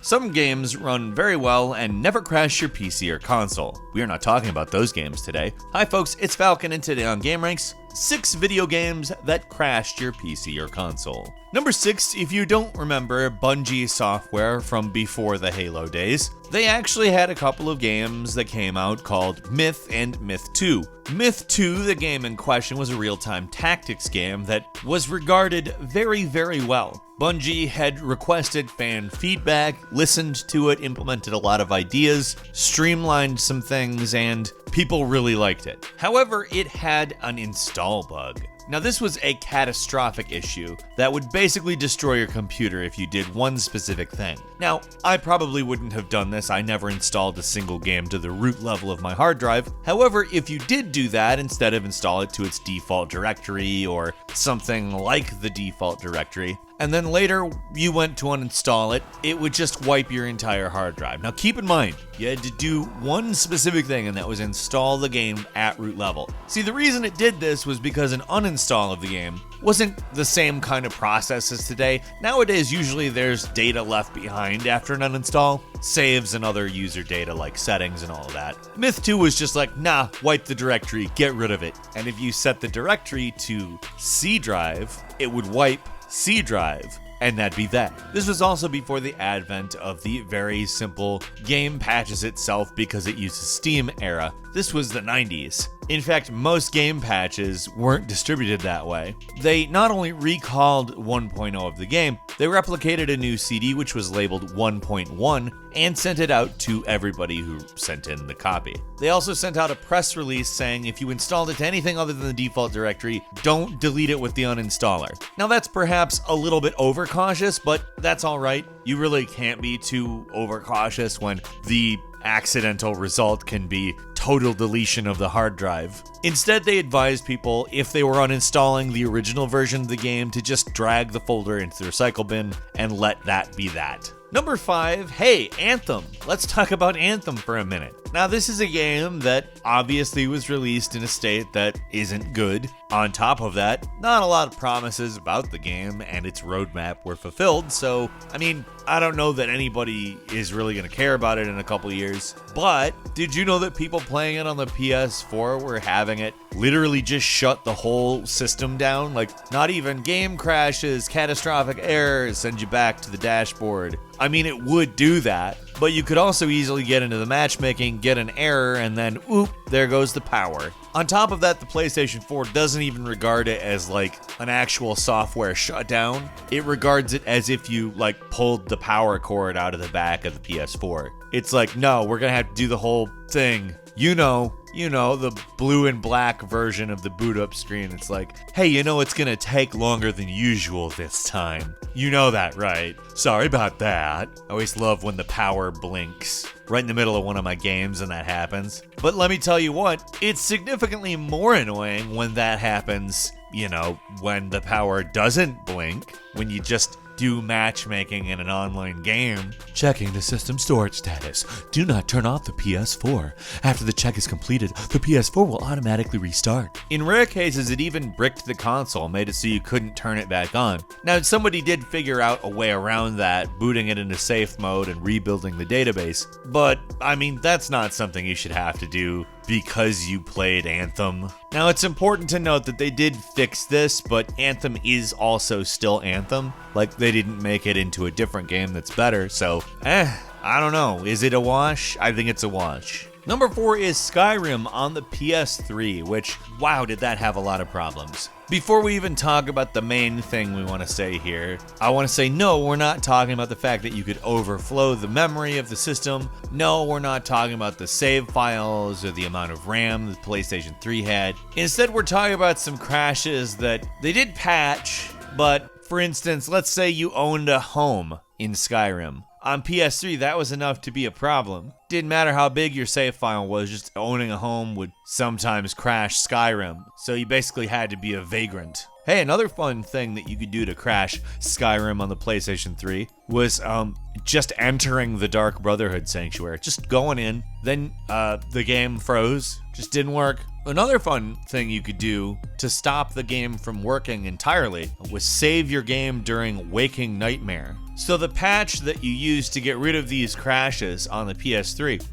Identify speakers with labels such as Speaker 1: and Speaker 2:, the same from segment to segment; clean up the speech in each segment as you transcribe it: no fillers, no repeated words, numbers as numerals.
Speaker 1: Some games run very well and never crash your PC or console. We are not talking about those games today. Hi folks, it's Falcon, and today on gameranx, 6 video games that crashed your PC or console. Number 6, if you don't remember Bungie software from before the Halo days, they actually had a couple of games that came out called Myth and Myth 2. Myth 2, the game in question, was a real-time tactics game that was regarded very, very well. Bungie had requested fan feedback, listened to it, implemented a lot of ideas, streamlined some things, and people really liked it. However, it had an install bug. Now, this was a catastrophic issue that would basically destroy your computer if you did one specific thing. Now, I probably wouldn't have done this. I never installed a single game to the root level of my hard drive. However, if you did do that, instead of install it to its default directory or something like the default directory, and then later you went to uninstall it, it would just wipe your entire hard drive. Now keep in mind, you had to do one specific thing, and that was install the game at root level. See, the reason it did this was because an uninstall of the game wasn't the same kind of process as today. Nowadays, usually there's data left behind after an uninstall, saves and other user data like settings and all of that. Myth 2 was just like, nah, wipe the directory, get rid of it. And if you set the directory to C drive, it would wipe C drive, and that'd be that. This was also before the advent of the very simple game patches itself because it uses Steam era. This was the 90s. In fact, most game patches weren't distributed that way. They not only recalled 1.0 of the game, they replicated a new CD which was labeled 1.1 and sent it out to everybody who sent in the copy. They also sent out a press release saying if you installed it to anything other than the default directory, don't delete it with the uninstaller. Now that's perhaps a little bit overcautious, but that's alright. You really can't be too overcautious when the accidental result can be total deletion of the hard drive. Instead, they advised people, if they were uninstalling the original version of the game, to just drag the folder into the recycle bin and let that be that. Number 5, hey, Anthem. Let's talk about Anthem for a minute. Now, this is a game that obviously was released in a state that isn't good. On top of that, not a lot of promises about the game and its roadmap were fulfilled, so, I don't know that anybody is really going to care about it in a couple years. But did you know that people playing it on the PS4 were having it literally just shut the whole system down? Like, not even game crashes, catastrophic errors, send you back to the dashboard. It would do that, but you could also easily get into the matchmaking, get an error, and then, oop, there goes the power. On top of that, the PlayStation 4 doesn't even regard it as like an actual software shutdown. It regards it as if you pulled the power cord out of the back of the PS4. It's like, no, we're gonna have to do the whole thing. You know, the blue and black version of the boot up screen. It's like, hey, it's gonna take longer than usual this time. You know that, right? Sorry about that. I always love when the power blinks right in the middle of one of my games and that happens. But let me tell you what, it's significantly more annoying when that happens, when the power doesn't blink, when you just do matchmaking in an online game. Checking the system storage status. Do not turn off the PS4. After the check is completed, the PS4 will automatically restart. In rare cases, it even bricked the console, made it so you couldn't turn it back on. Now, somebody did figure out a way around that, booting it into safe mode and rebuilding the database. But, that's not something you should have to do because you played Anthem. Now, it's important to note that they did fix this, but Anthem is also still Anthem. They didn't make it into a different game that's better, so, I don't know. Is it a wash? I think it's a wash. Number 4 is Skyrim on the PS3, which, wow, did that have a lot of problems. Before we even talk about the main thing we want to say here, I want to say no, we're not talking about the fact that you could overflow the memory of the system. No, we're not talking about the save files or the amount of RAM the PlayStation 3 had. Instead, we're talking about some crashes that they did patch, but for instance, let's say you owned a home in Skyrim. On PS3, that was enough to be a problem. Didn't matter how big your save file was, just owning a home would sometimes crash Skyrim. So you basically had to be a vagrant. Hey, another fun thing that you could do to crash Skyrim on the PlayStation 3 was just entering the Dark Brotherhood Sanctuary. Just going in, then the game froze, just didn't work. Another fun thing you could do to stop the game from working entirely was save your game during Waking Nightmare. So the patch that you use to get rid of these crashes on the PS3,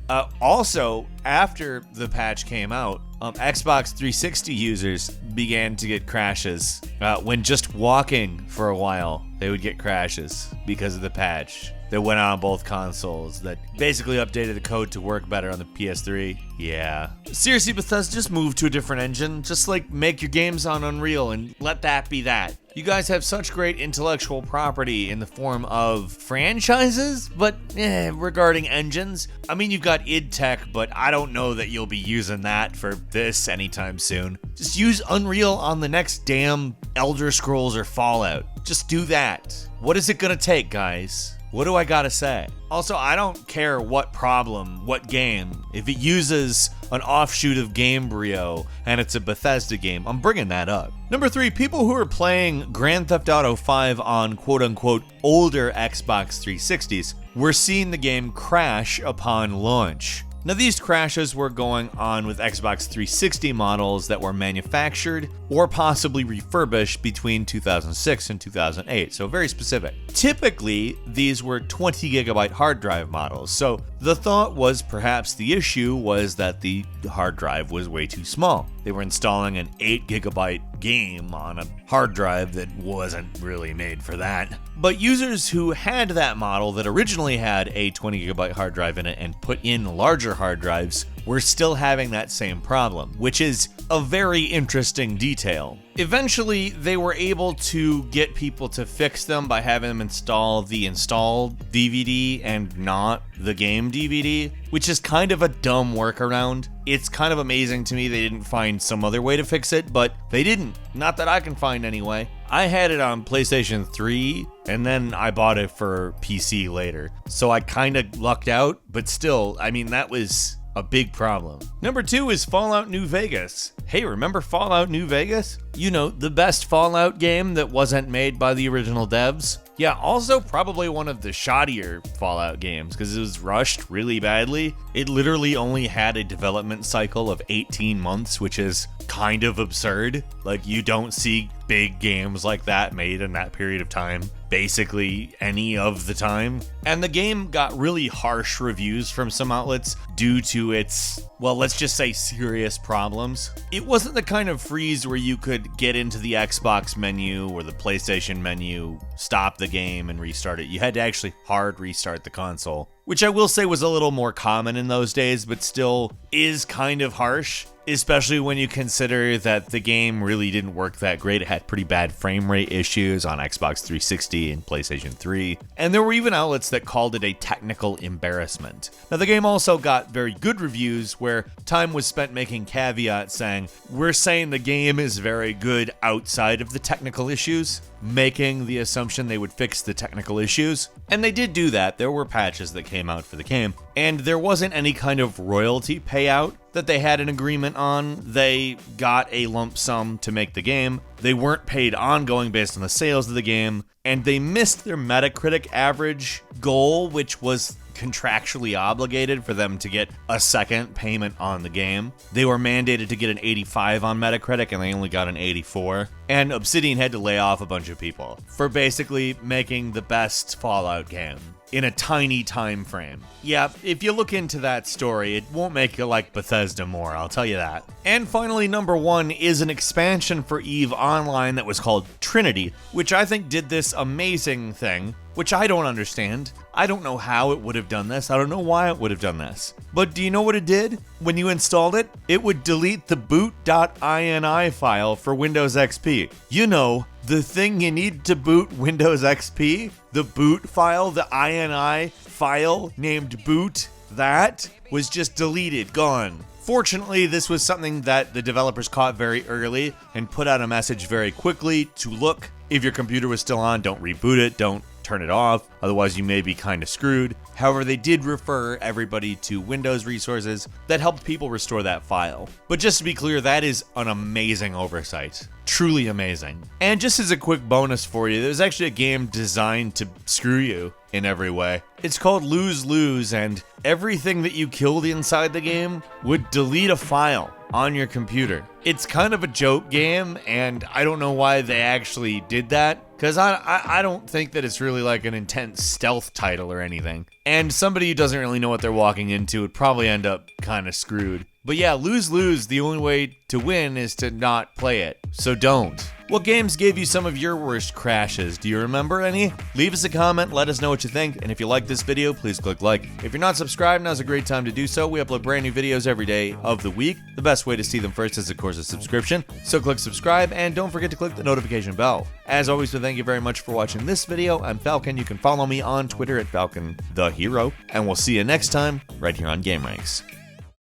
Speaker 1: also after the patch came out, Xbox 360 users began to get crashes. When just walking for a while, they would get crashes because of the patch that went on both consoles that basically updated the code to work better on the PS3. Yeah. Seriously, Bethesda, just move to a different engine. Just like make your games on Unreal and let that be that. You guys have such great intellectual property in the form of franchises, but regarding engines, I mean, you've got id Tech, but I don't know that you'll be using that for this anytime soon. Just use Unreal on the next damn Elder Scrolls or Fallout. Just do that. What is it gonna take, guys? What do I gotta say? Also, I don't care what problem, what game. If it uses an offshoot of Gamebryo and it's a Bethesda game, I'm bringing that up. Number 3, people who are playing Grand Theft Auto 5 on quote-unquote older Xbox 360s were seeing the game crash upon launch. Now, these crashes were going on with Xbox 360 models that were manufactured or possibly refurbished between 2006 and 2008, so very specific. Typically, these were 20 gigabyte hard drive models, so the thought was perhaps the issue was that the hard drive was way too small. They were installing an 8 gigabyte game on a hard drive that wasn't really made for that. But users who had that model that originally had a 20 gigabyte hard drive in it and put in larger hard drives were still having that same problem, which is a very interesting detail. Eventually, they were able to get people to fix them by having them install the installed DVD and not the game DVD, which is kind of a dumb workaround. It's kind of amazing to me they didn't find some other way to fix it, but they didn't. Not that I can find anyway. I had it on PlayStation 3, and then I bought it for PC later. So I kind of lucked out, but still, I mean, that was a big problem. Number 2 is Fallout New Vegas. Hey, remember Fallout New Vegas? You know, the best Fallout game that wasn't made by the original devs. Yeah, also probably one of the shoddier Fallout games because it was rushed really badly. It literally only had a development cycle of 18 months, which is kind of absurd. Like, you don't see big games like that made in that period of time, basically any of the time. And the game got really harsh reviews from some outlets due to its, well, let's just say serious problems. It wasn't the kind of freeze where you could get into the Xbox menu or the PlayStation menu, stop the game and restart it. You had to actually hard restart the console, which I will say was a little more common in those days, but still is kind of harsh, especially when you consider that the game really didn't work that great. It had pretty bad frame rate issues on Xbox 360 and PlayStation 3, and there were even outlets that called it a technical embarrassment. Now, the game also got very good reviews where time was spent making caveats saying, we're saying the game is very good outside of the technical issues, making the assumption they would fix the technical issues. And they did do that. There were patches that came out for the game, and there wasn't any kind of royalty payout that they had an agreement on. They got a lump sum to make the game. They weren't paid ongoing based on the sales of the game, and they missed their Metacritic average goal, which was contractually obligated for them to get a second payment on the game. They were mandated to get an 85 on Metacritic, and they only got an 84. And Obsidian had to lay off a bunch of people for basically making the best Fallout game in a tiny time frame. Yeah, if you look into that story, it won't make you like Bethesda more, I'll tell you that. And finally, number 1 is an expansion for EVE Online that was called Trinity, which I think did this amazing thing, which I don't understand. I don't know how it would have done this. I don't know why it would have done this. But do you know what it did? When you installed it, it would delete the boot.ini file for Windows XP. You know, the thing you need to boot Windows XP, the boot file, the ini file named boot, that was just deleted, gone. Fortunately, this was something that the developers caught very early and put out a message very quickly to look, if your computer was still on, don't reboot it, don't turn it off, otherwise you may be kind of screwed. However, they did refer everybody to Windows resources that helped people restore that file. But just to be clear, that is an amazing oversight. Truly amazing. And just as a quick bonus for you, there's actually a game designed to screw you in every way. It's called Lose Lose, and everything that you killed inside the game would delete a file. on your computer. It's kind of a joke game, and I don't know why they actually did that, because I don't think that it's really like an intense stealth title or anything. And somebody who doesn't really know what they're walking into would probably end up kind of screwed. But yeah, lose-lose, the only way to win is to not play it, so don't. What games gave you some of your worst crashes? Do you remember any? Leave us a comment, let us know what you think, and if you like this video, please click like. If you're not subscribed, now's a great time to do so. We upload brand new videos every day of the week. The best way to see them first is, of course, a subscription. So click subscribe, and don't forget to click the notification bell. As always, thank you very much for watching this video. I'm Falcon. You can follow me on Twitter at FalconTheHero, and we'll see you next time right here on gameranx.